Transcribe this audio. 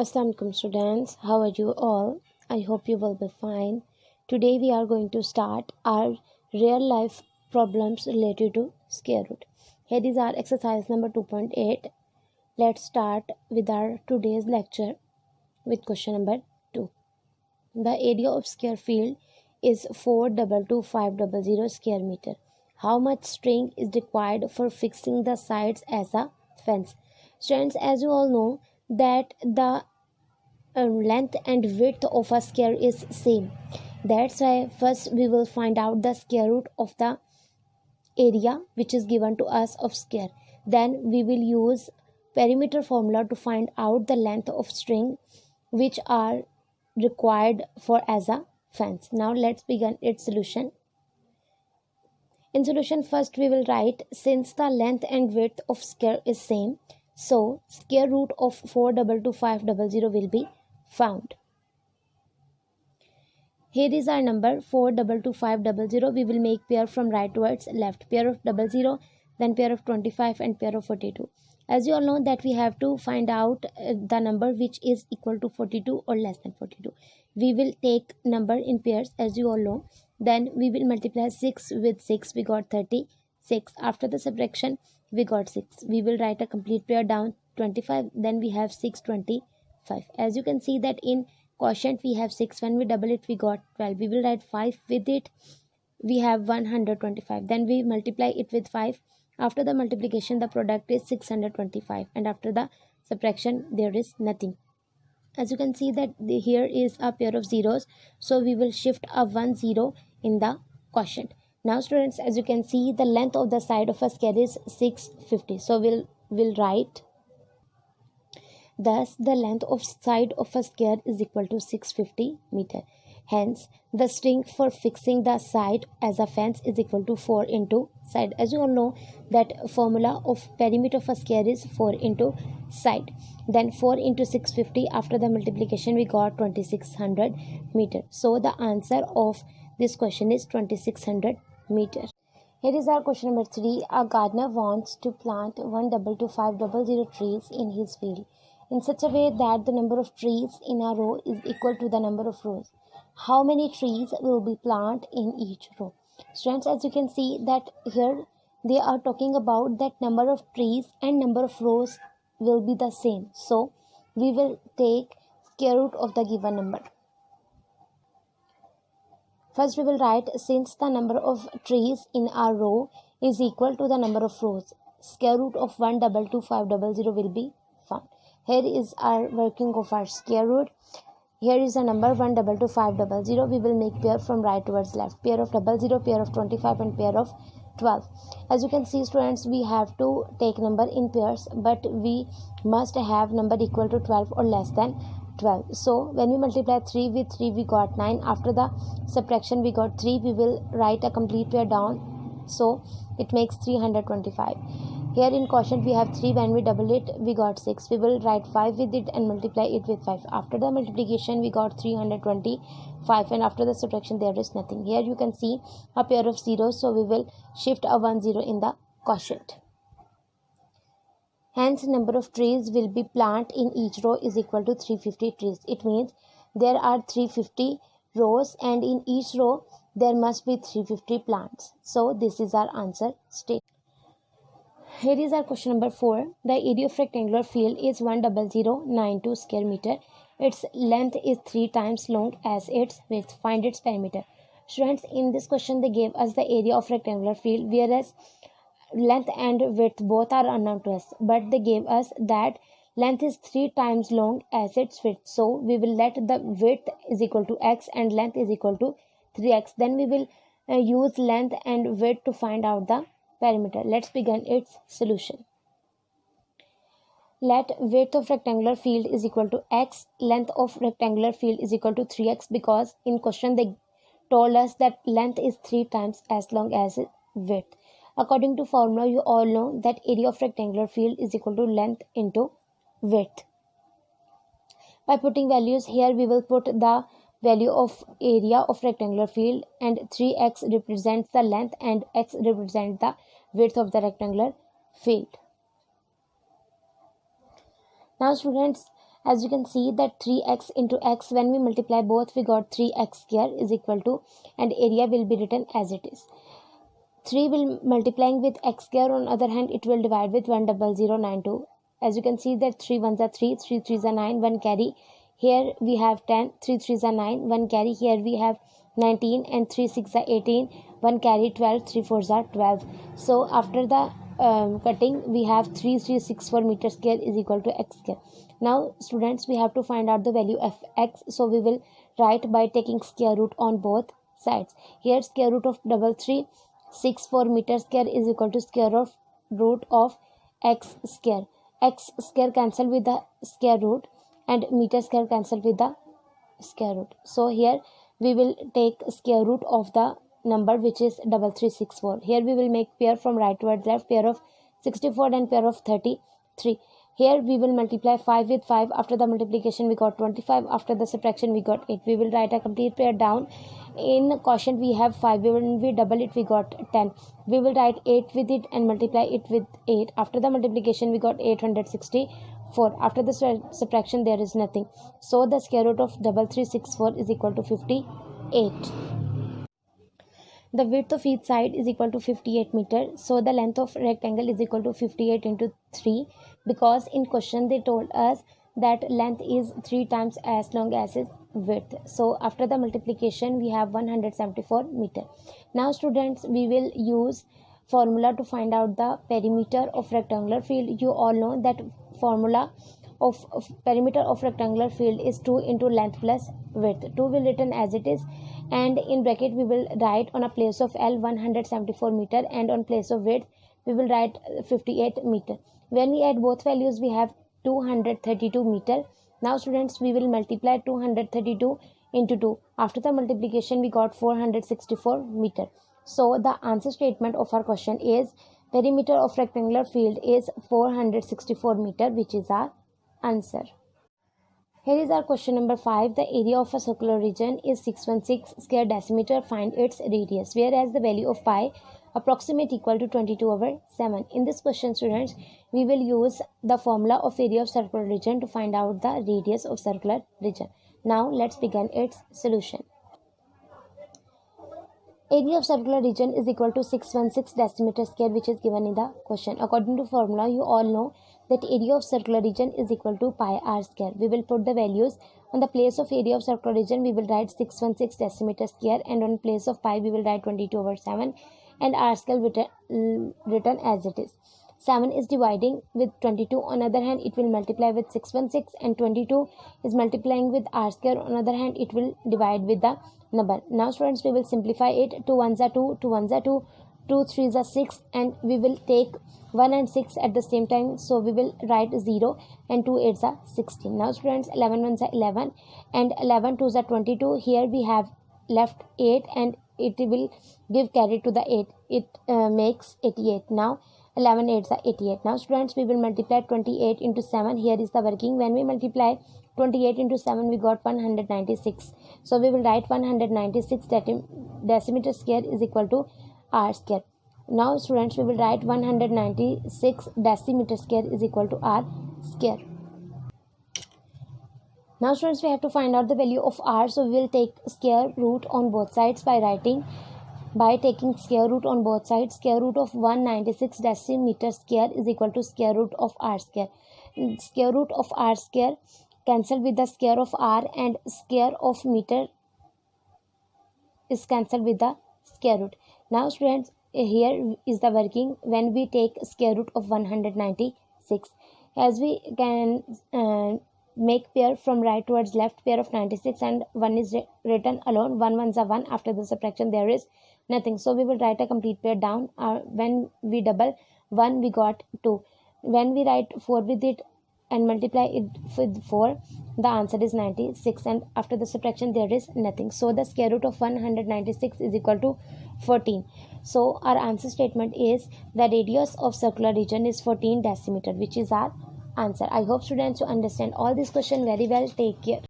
Assalamualaikum students, how are you all? I hope you will be fine. Today we are going to start our real life problems related to square root. Here is our exercise number 2.8. Let's start with our today's lecture with question number 2. The area of square field is 422,500 square meter. How much string is required for fixing the sides as a fence? Students, as you all know that the length and width of a square is same. That's why first we will find out the square root of the area which is given to us of square. Then we will use perimeter formula to find out the length of string which are required for as a fence. Now let's begin its solution. In solution, first we will write, since the length and width of square is same, so square root of 422,500 will be found. Here is our number 422,500. We will make pair from right towards left. Pair of 00, then pair of 25 and pair of 42. As you all know that we have to find out the number which is equal to 42 or less than 42. We will take number in pairs as you all know. Then we will multiply 6 with 6. We got 36. After the subtraction we got 6. We will write a complete pair down 25. Then we have 625. As you can see that in quotient we have 6. When we double it we got 12. We will write 5 with it. We have 125. Then we multiply it with 5. After the multiplication the product is 625, and after the subtraction there is nothing. As you can see that here is a pair of zeros, so we will shift a 1 0 in the quotient. Now students, as you can see the length of the side of a square is 650, so we'll write, thus the length of side of a square is equal to 650 meter. Hence the string for fixing the side as a fence is equal to 4 into side. As you all know that formula of perimeter of a square is 4 into side. Then 4 into 650, after the multiplication we got 2600 meter. So the answer of this question is 2600 meter. Here is our question number 3. A gardener wants to plant 122,500 trees in his field in such a way that the number of trees in a row is equal to the number of rows. How many trees will be planted in each row? Students, as you can see that here they are talking about that number of trees and number of rows will be the same. So we will take square root of the given number. First we will write, since the number of trees in a row is equal to the number of rows, square root of 122,500 will be found. Here is our working of our square root. Here is the number 122,500. We will make pair from right towards left. Pair of 00, pair of 25 and pair of 12. As you can see students, we have to take number in pairs, but we must have number equal to 12 or less than 12. So when we multiply 3 with 3 we got 9. After the subtraction we got 3. We will write a complete pair down, so it makes 325. Here in quotient we have 3. When we double it we got 6. We will write 5 with it and multiply it with 5. After the multiplication we got 325, and after the subtraction there is nothing. Here you can see a pair of zeros, so we will shift a 1 0 in the quotient. Hence number of trees will be planted in each row is equal to 350 trees. It means there are 350 rows and in each row there must be 350 plants. So this is our answer statement. Here is our question number 4. The area of rectangular field is 10092 square meter. Its length is 3 times long as its width. Find its perimeter. Students, in this question they gave us the area of rectangular field, whereas length and width both are unknown to us, but they gave us that length is 3 times long as its width. So we will let the width is equal to x and length is equal to 3x. Then we will use length and width to find out the perimeter. Let's begin its solution. Let width of rectangular field is equal to x, length of rectangular field is equal to 3x, because in question they told us that length is 3 times as long as width. According to formula, you all know that area of rectangular field is equal to length into width. By putting values here, we will put the value of area of rectangular field, and 3x represents the length and x represents the width of the rectangular field. Now students, As you can see that 3x into x, when we multiply both we got 3x square is equal to, and area will be written as it is. 3 will multiplying with x square, on other hand it will divide with 10092. As you can see that 3 ones are 3, 3 threes are 9, 1 carry. Here we have 10, 3 threes are 9, 1 carry. Here we have 19 and 3 6 are 18, 1 carry. 12, 3 fours are 12. So after the cutting we have 3364 meter square is equal to x square. Now students, we have to find out the value of x, so we will write by taking square root on both sides. Here square root of 3364 meter square is equal to square root of x square. X square cancel with the square root and meter square cancel with the square root. So here we will take square root of the number which is 3364. Here we will make pair from right towards left, pair of 64 and pair of 33. Here we will multiply 5 with 5. After the multiplication we got 25. After the subtraction we got 8. We will write a complete pair down. In quotient we have 5. When we double it we got 10. We will write 8 with it and multiply it with 8. After the multiplication we got 864. After the subtraction there is nothing. So the square root of 3364 is equal to 58. The width of each side is equal to 58 meter. So the length of rectangle is equal to 58 into 3, because in question they told us that length is 3 times as long as its width. So after the multiplication we have 174 meter. Now students, we will use formula to find out the perimeter of rectangular field. You all know that formula of perimeter of rectangular field is 2 into length plus width. 2 will written as it is, and in bracket we will write on a place of L 174 meter, and on place of width we will write 58 meter. When we add both values we have 232 meter. Now students, we will multiply 232 into 2. After the multiplication we got 464 meter. So the answer statement of our question is perimeter of rectangular field is 464 meter, which is our answer. Here is our question number 5. The area of a circular region is 616 square decimeter. Find its radius. Whereas the value of pi approximate equal to 22/7. In this question students, we will use the formula of area of circular region to find out the radius of circular region. Now let's begin its solution. Area of circular region is equal to 616 decimeter square, which is given in the question. According to formula, you all know that area of circular region is equal to pi r square. We will put the values. On the place of area of circular region we will write 616 decimeter square, and on place of pi we will write 22/7, and r square written as it is. 7 is dividing with 22. On other hand it will multiply with 616, and 22 is multiplying with r square. On other hand it will divide with the number. Now students, we will simplify it. 2 ones are 2, 2 ones are 2, 2 threes are 6, and we will take 1 and 6 at the same time, so we will write 0, and 2 eights are 16. Now students, 11 ones are 11, and 11 twos are 22. Here we have left 8, and it will give carry to the 8. It makes 88. Now 11 eights are 88. Now students, we will multiply 28 into 7. Here is the working. When we multiply 28 into 7 we got 196. So we will write 196 decimeter square is equal to r square. Now students, we will write 196 decimeter square is equal to r square. Now students, we have to find out the value of r, so we will take square root on both sides by taking square root on both sides. Square root of 196 decimeter square is equal to square root of r square. Square root of r square cancel with the square of r, and square of meter is cancelled with the square root. Now students, here is the working. When we take square root of 196, as we can make pair from right towards left, pair of 96, and 1 is written alone. 1 ones are 1. After the subtraction there is nothing, so we will write a complete pair down. When we double 1 we got 2. When we write 4 with it and multiply it with 4, the answer is 96, and after the subtraction there is nothing. So the square root of 196 is equal to 14. So our answer statement is the radius of circular region is 14 decimeter, which is our answer. I hope students you understand all this question very well. Take care.